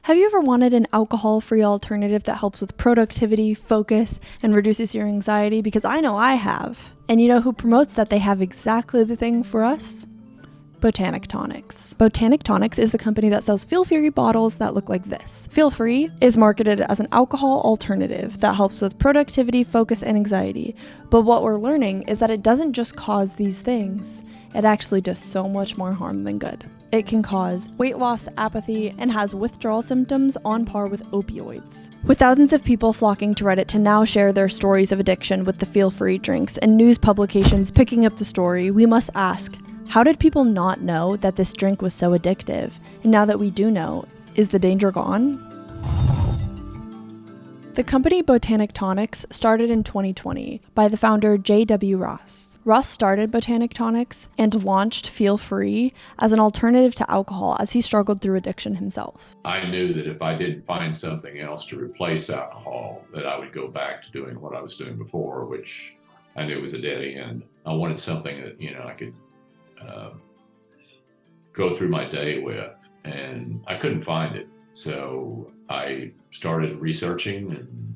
Have you ever wanted an alcohol-free alternative that helps with productivity, focus, and reduces your anxiety? Because I know I have. And you know who promotes that they have exactly the thing for us? Botanic Tonics. Botanic Tonics is the company that sells feel-free bottles that look like this. Feel-free is marketed as an alcohol alternative that helps with productivity, focus, and anxiety. But what we're learning is that it doesn't just cause these things. It actually does so much more harm than good. It can cause weight loss, apathy, and has withdrawal symptoms on par with opioids. With thousands of people flocking to Reddit to now share their stories of addiction with the feel-free drinks and news publications picking up the story, we must ask, how did people not know that this drink was so addictive? And now that we do know, is the danger gone? The company Botanic Tonics started in 2020 by the founder J.W. Ross. Ross started Botanic Tonics and launched Feel Free as an alternative to alcohol as he struggled through addiction himself. I knew that if I didn't find something else to replace alcohol, that I would go back to doing what I was doing before, which I knew was a dead end. I wanted something that, I could go through my day with, and I couldn't find it. So I started researching and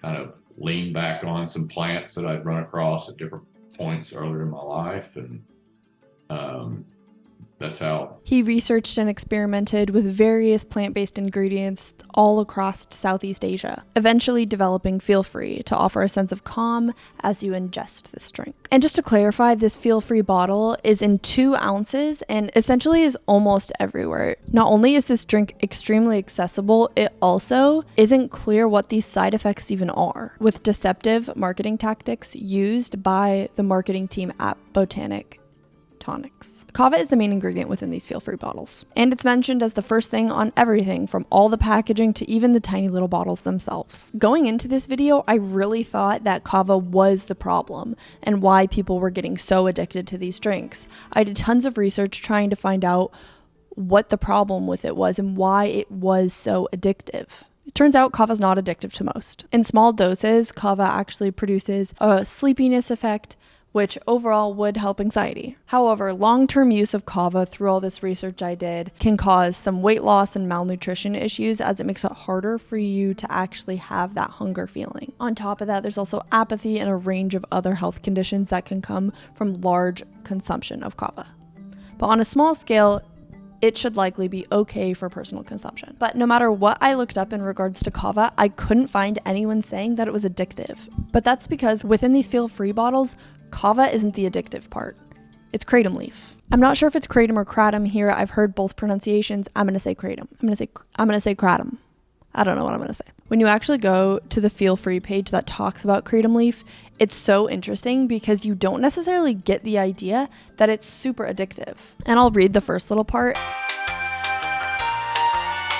kind of leaned back on some plants that I'd run across at different points earlier in my life, and that's how he researched and experimented with various plant-based ingredients all across Southeast Asia, eventually developing Feel Free to offer a sense of calm as you ingest this drink. And just to clarify, this Feel Free bottle is in 2 ounces and essentially is almost everywhere. Not only is this drink extremely accessible, it also isn't clear what these side effects even are, with deceptive marketing tactics used by the marketing team at Botanic Tonics. Kava is the main ingredient within these feel-free bottles, and it's mentioned as the first thing on everything from all the packaging to even the tiny little bottles themselves. Going into this video, I really thought that kava was the problem and why people were getting so addicted to these drinks. I did tons of research trying to find out what the problem with it was and why it was so addictive. It turns out kava is not addictive to most. In small doses, kava actually produces a sleepiness effect, which overall would help anxiety. However, long-term use of kava through all this research I did can cause some weight loss and malnutrition issues, as it makes it harder for you to actually have that hunger feeling. On top of that, there's also apathy and a range of other health conditions that can come from large consumption of kava. But on a small scale, it should likely be okay for personal consumption. But no matter what I looked up in regards to kava, I couldn't find anyone saying that it was addictive. But that's because within these feel-free bottles, kava isn't the addictive part. It's kratom leaf. I'm not sure if it's kratom or kratom here. I've heard both pronunciations. I'm going to say kratom. I'm going to say kratom. I don't know what I'm going to say. When you actually go to the Feel Free page that talks about kratom leaf, it's so interesting because you don't necessarily get the idea that it's super addictive. And I'll read the first little part.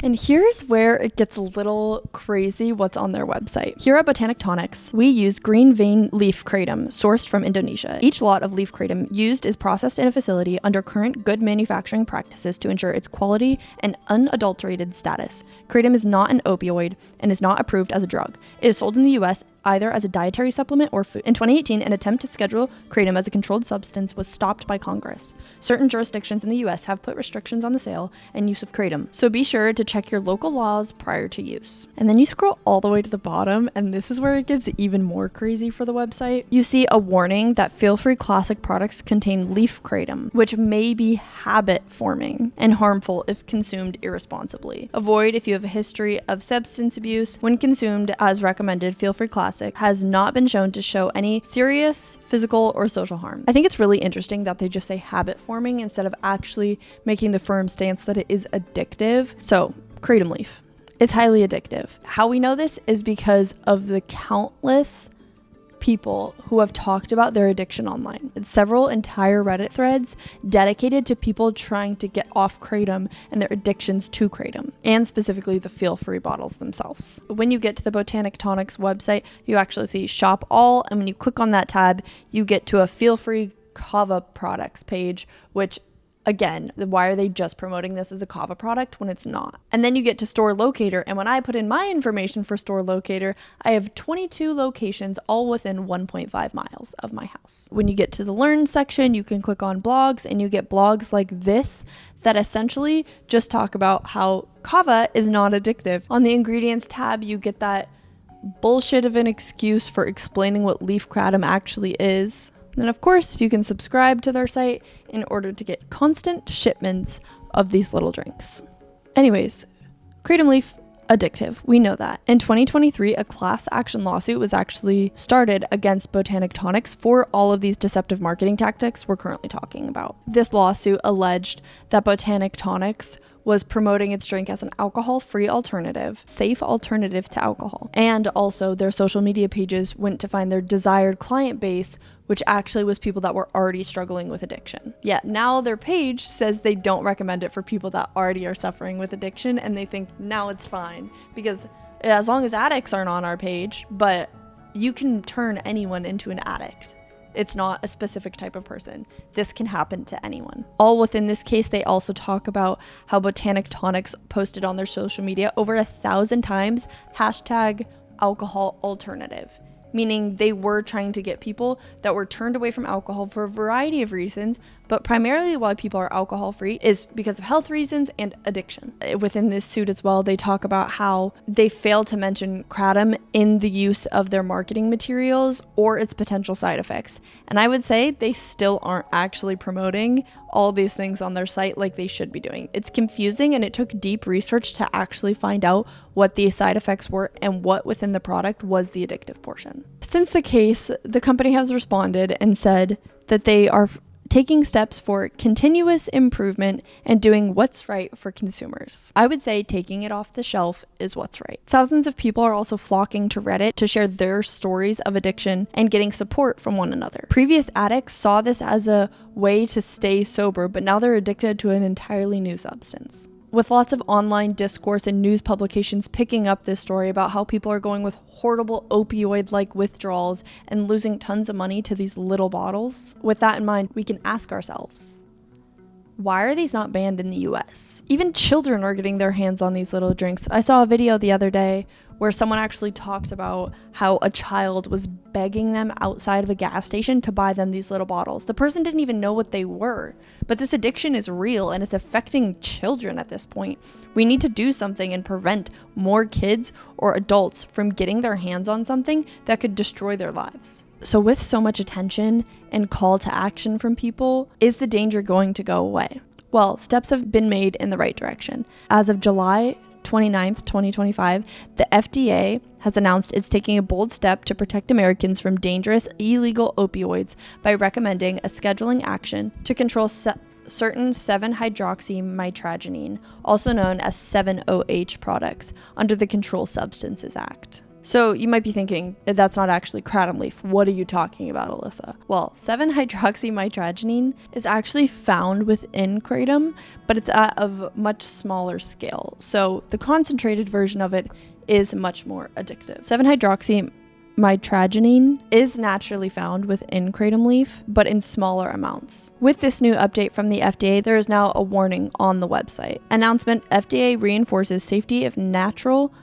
And here's where it gets a little crazy what's on their website. Here at Botanic Tonics, we use green vein leaf kratom sourced from Indonesia. Each lot of leaf kratom used is processed in a facility under current good manufacturing practices to ensure its quality and unadulterated status. Kratom is not an opioid and is not approved as a drug. It is sold in the US either as a dietary supplement or food. In 2018, an attempt to schedule kratom as a controlled substance was stopped by Congress. Certain jurisdictions in the US have put restrictions on the sale and use of kratom, so be sure to check your local laws prior to use. And then you scroll all the way to the bottom, and this is where it gets even more crazy for the website. You see a warning that feel-free classic products contain leaf kratom, which may be habit-forming and harmful if consumed irresponsibly. Avoid if you have a history of substance abuse. When consumed as recommended, feel-free classic has not been shown to show any serious physical or social harm. I think it's really interesting that they just say habit forming instead of actually making the firm stance that it is addictive. So, kratom leaf. It's highly addictive. How we know this is because of the countless people who have talked about their addiction online. It's several entire Reddit threads dedicated to people trying to get off kratom and their addictions to kratom, and specifically the feel-free bottles themselves. When you get to the Botanic Tonics website, you actually see Shop All, and when you click on that tab, you get to a feel-free kava products page, which again, why are they just promoting this as a kava product when it's not? And then you get to store locator, and when I put in my information for store locator, I have 22 locations all within 1.5 miles of my house. When you get to the learn section, you can click on blogs, and you get blogs like this that essentially just talk about how kava is not addictive. On the ingredients tab, you get that bullshit of an excuse for explaining what leaf kratom actually is. And of course, you can subscribe to their site in order to get constant shipments of these little drinks. Anyways, kratom leaf, addictive. We know that. In 2023, a class action lawsuit was actually started against Botanic Tonics for all of these deceptive marketing tactics we're currently talking about. This lawsuit alleged that Botanic Tonics was promoting its drink as an alcohol-free alternative, safe alternative to alcohol. And also their social media pages went to find their desired client base, which actually was people that were already struggling with addiction. Yet now their page says they don't recommend it for people that already are suffering with addiction, and they think now it's fine because as long as addicts aren't on our page, but you can turn anyone into an addict. It's not a specific type of person. This can happen to anyone. All within this case, they also talk about how Botanic Tonics posted on their social media over 1,000 times hashtag alcohol alternative, meaning they were trying to get people that were turned away from alcohol for a variety of reasons, but primarily why people are alcohol free is because of health reasons and addiction. Within this suit as well, they talk about how they failed to mention kratom in the use of their marketing materials or its potential side effects. And I would say they still aren't actually promoting all these things on their site like they should be doing. It's confusing, and it took deep research to actually find out what the side effects were and what within the product was the addictive portion. Since the case, the company has responded and said that they are taking steps for continuous improvement and doing what's right for consumers. I would say taking it off the shelf is what's right. Thousands of people are also flocking to Reddit to share their stories of addiction and getting support from one another. Previous addicts saw this as a way to stay sober, but now they're addicted to an entirely new substance. With lots of online discourse and news publications picking up this story about how people are going with horrible opioid-like withdrawals and losing tons of money to these little bottles. With that in mind, we can ask ourselves, why are these not banned in the US? Even children are getting their hands on these little drinks. I saw a video the other day where someone actually talked about how a child was begging them outside of a gas station to buy them these little bottles. The person didn't even know what they were, but this addiction is real and it's affecting children at this point. We need to do something and prevent more kids or adults from getting their hands on something that could destroy their lives. So with so much attention and call to action from people, is the danger going to go away? Well, steps have been made in the right direction. As of July 29th, 2025, the FDA has announced it's taking a bold step to protect Americans from dangerous illegal opioids by recommending a scheduling action to control certain 7-hydroxymitragynine, also known as 7-OH products, under the Controlled Substances Act. So you might be thinking, that's not actually kratom leaf. What are you talking about, Alyssa? Well, 7-hydroxymitragynine is actually found within kratom, but it's at a much smaller scale. So the concentrated version of it is much more addictive. 7-hydroxymitragynine is naturally found within kratom leaf, but in smaller amounts. With this new update from the FDA, there is now a warning on the website. Announcement: FDA reinforces safety of natural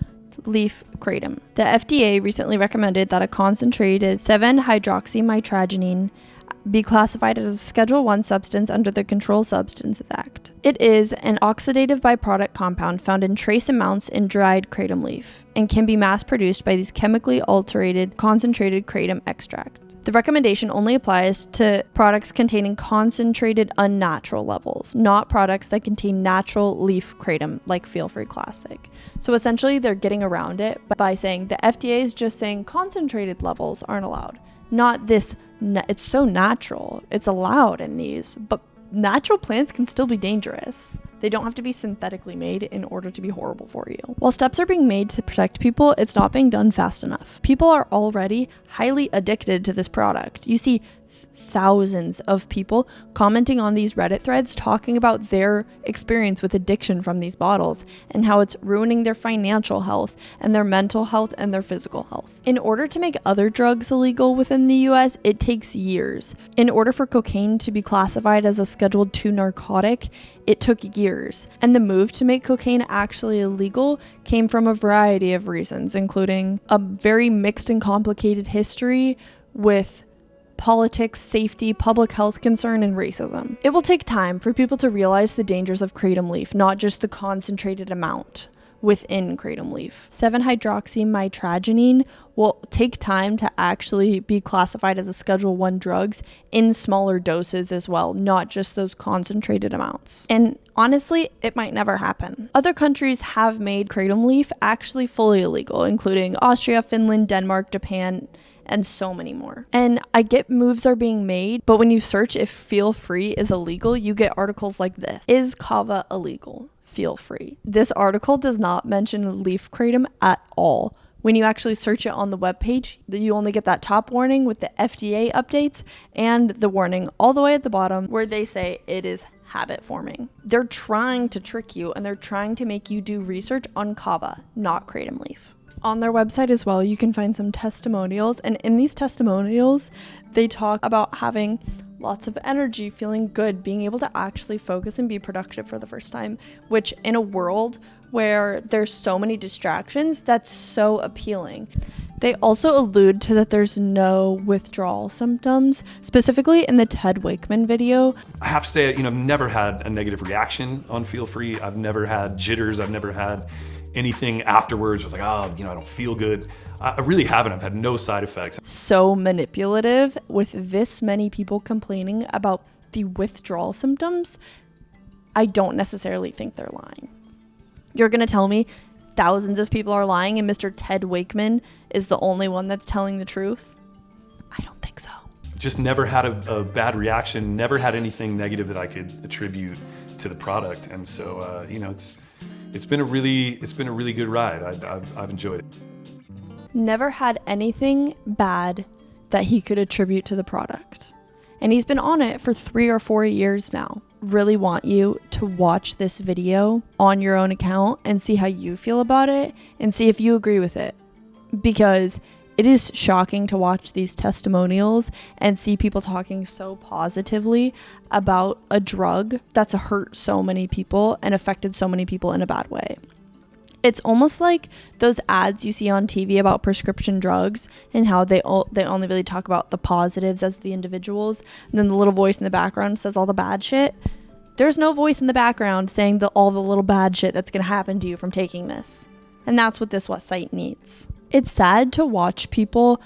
leaf kratom. The FDA recently recommended that a concentrated 7-hydroxymitragynine be classified as a Schedule I substance under the Controlled Substances Act. It is an oxidative byproduct compound found in trace amounts in dried kratom leaf and can be mass-produced by these chemically altered concentrated kratom extract. The recommendation only applies to products containing concentrated unnatural levels, not products that contain natural leaf kratom like Feel Free Classic. So essentially they're getting around it by saying the FDA is just saying concentrated levels aren't allowed. Not this, it's so natural, it's allowed in these, but natural plants can still be dangerous. They don't have to be synthetically made in order to be horrible for you. While steps are being made to protect people, it's not being done fast enough. People are already highly addicted to this product. You see thousands of people commenting on these Reddit threads talking about their experience with addiction from these bottles and how it's ruining their financial health and their mental health and their physical health. In order to make other drugs illegal within the US, it takes years. In order for cocaine to be classified as a Schedule II narcotic, it took years. And the move to make cocaine actually illegal came from a variety of reasons, including a very mixed and complicated history with politics, safety, public health concern, and racism. It will take time for people to realize the dangers of kratom leaf, not just the concentrated amount within kratom leaf. 7-hydroxymitragynine will take time to actually be classified as a Schedule 1 drugs in smaller doses as well, not just those concentrated amounts. And honestly, it might never happen. Other countries have made kratom leaf actually fully illegal, including Austria, Finland, Denmark, Japan, and so many more. And I get moves are being made, but when you search if feel free is illegal, you get articles like this. Is kava illegal? Feel free. This article does not mention leaf kratom at all. When you actually search it on the webpage, you only get that top warning with the FDA updates and the warning all the way at the bottom where they say it is habit forming. They're trying to trick you, and they're trying to make you do research on kava, not kratom leaf. On their website as well, you can find some testimonials, and in these testimonials, they talk about having lots of energy, feeling good, being able to actually focus and be productive for the first time, which in a world where there's so many distractions, that's so appealing. They also allude to that there's no withdrawal symptoms, specifically in the Ted Wakeman video. I have to say, I've never had a negative reaction on Feel Free. I've never had jitters. I've never had anything afterwards. I was like, I don't feel good. I really haven't. I've had no side effects. So manipulative with this many people complaining about the withdrawal symptoms. I don't necessarily think they're lying. You're going to tell me thousands of people are lying and Mr. Ted Wakeman is the only one that's telling the truth? I don't think so. Just never had a bad reaction, never had anything negative that I could attribute to the product. And so, it's been a really good ride. I've enjoyed it. Never had anything bad that he could attribute to the product. And he's been on it for 3 or 4 years now. Really want you to watch this video on your own account and see how you feel about it and see if you agree with it. Because it is shocking to watch these testimonials and see people talking so positively about a drug that's hurt so many people and affected so many people in a bad way. It's almost like those ads you see on TV about prescription drugs and how they only really talk about the positives as the individuals, and then the little voice in the background says all the bad shit. There's no voice in the background saying all the little bad shit that's going to happen to you from taking this. And that's what this site needs. It's sad to watch people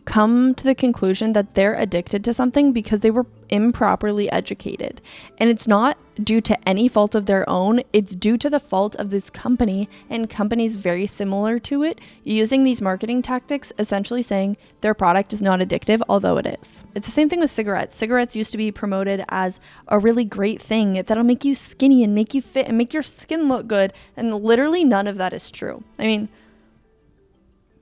come to the conclusion that they're addicted to something because they were improperly educated. And it's not due to any fault of their own. It's due to the fault of this company and companies very similar to it using these marketing tactics, essentially saying their product is not addictive, although it is. It's the same thing with cigarettes. Cigarettes used to be promoted as a really great thing that'll make you skinny and make you fit and make your skin look good. And literally none of that is true. I mean,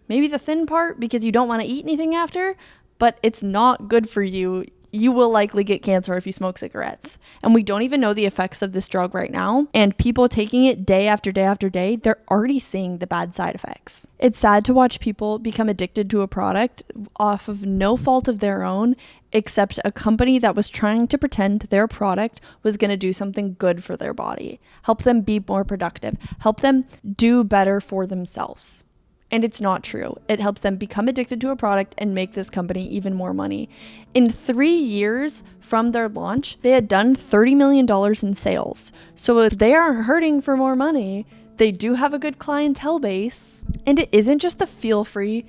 maybe the thin part because you don't want to eat anything after, but it's not good for you. You will likely get cancer if you smoke cigarettes. And we don't even know the effects of this drug right now. And people taking it day after day after day, they're already seeing the bad side effects. It's sad to watch people become addicted to a product off of no fault of their own, except a company that was trying to pretend their product was going to do something good for their body, help them be more productive, help them do better for themselves. And it's not true. It helps them become addicted to a product and make this company even more money. In 3 years from their launch, they had done $30 million in sales. So if they aren't hurting for more money, they do have a good clientele base. And it isn't just the feel-free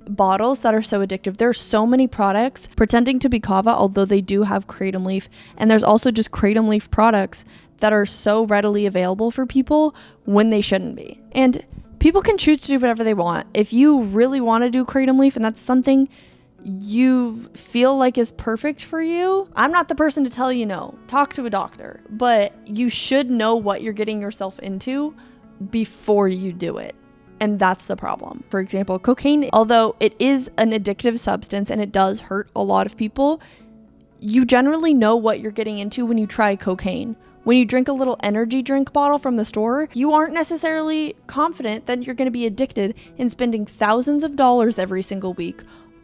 bottles that are so addictive. There are so many products pretending to be kava, although they do have kratom leaf. And there's also just kratom leaf products that are so readily available for people when they shouldn't be. And people can choose to do whatever they want. If you really want to do kratom leaf and that's something you feel like is perfect for you, I'm not the person to tell you no. Talk to a doctor. But you should know what you're getting yourself into before you do it. And that's the problem. For example, cocaine, although it is an addictive substance and it does hurt a lot of people, you generally know what you're getting into when you try cocaine. When you drink a little energy drink bottle from the store, you aren't necessarily confident that you're going to be addicted in spending thousands of dollars every single week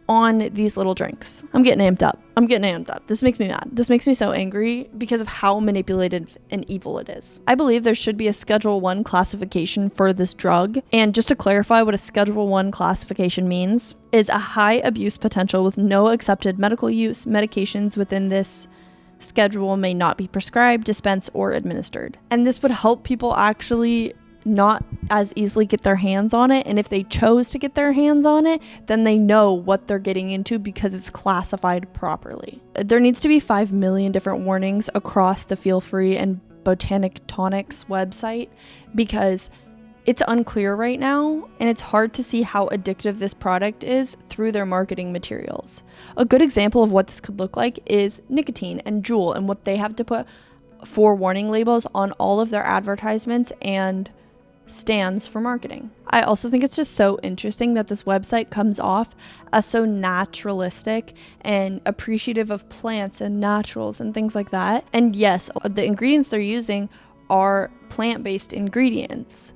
on these little drinks. I'm getting amped up. This makes me mad. This makes me so angry because of how manipulated and evil it is. I believe there should be a Schedule 1 classification for this drug. And just to clarify what a Schedule 1 classification means, is a high abuse potential with no accepted medical use. Medications within this schedule may not be prescribed, dispensed, or administered. And this would help people actually not as easily get their hands on it, and if they chose to get their hands on it, then they know what they're getting into because it's classified properly. There needs to be 5 million different warnings across the Feel Free and Botanic Tonics website because it's unclear right now, and it's hard to see how addictive this product is through their marketing materials. A good example of what this could look like is nicotine and Juul and what they have to put for warning labels on all of their advertisements and stands for marketing. I also think it's just so interesting that this website comes off as so naturalistic and appreciative of plants and naturals and things like that. And yes, the ingredients they're using are plant-based ingredients.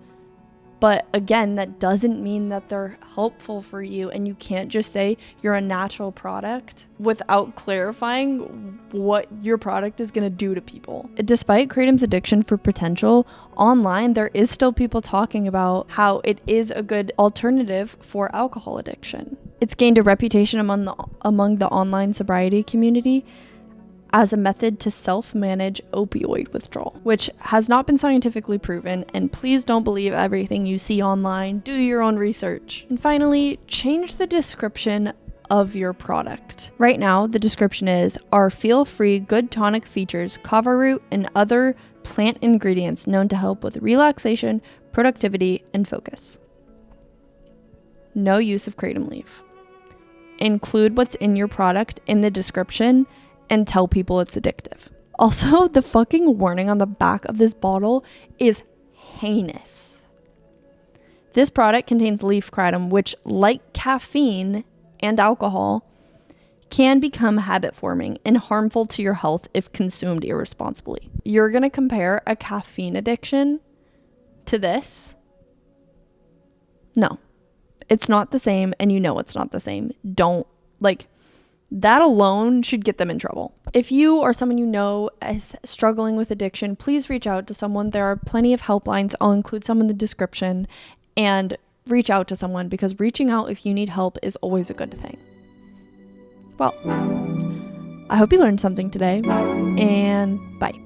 But again, that doesn't mean that they're helpful for you, and you can't just say you're a natural product without clarifying what your product is going to do to people. Despite Kratom's addiction for potential, online there is still people talking about how it is a good alternative for alcohol addiction. It's gained a reputation among the online sobriety community as a method to self-manage opioid withdrawal, which has not been scientifically proven, and please don't believe everything you see online. Do your own research. And finally, change the description of your product. Right now, the description is, our feel-free good tonic features kava root and other plant ingredients known to help with relaxation, productivity, and focus. No use of kratom leaf. Include what's in your product in the description and tell people it's addictive. Also, the fucking warning on the back of this bottle is heinous. This product contains leaf kratom, which, like caffeine and alcohol, can become habit-forming and harmful to your health if consumed irresponsibly. You're gonna compare a caffeine addiction to this? No. It's not the same, and you know it's not the same. That alone should get them in trouble. If you or someone you know is struggling with addiction, please reach out to someone. There are plenty of helplines. I'll include some in the description, and reach out to someone, because reaching out if you need help is always a good thing. Well, I hope you learned something today, and bye.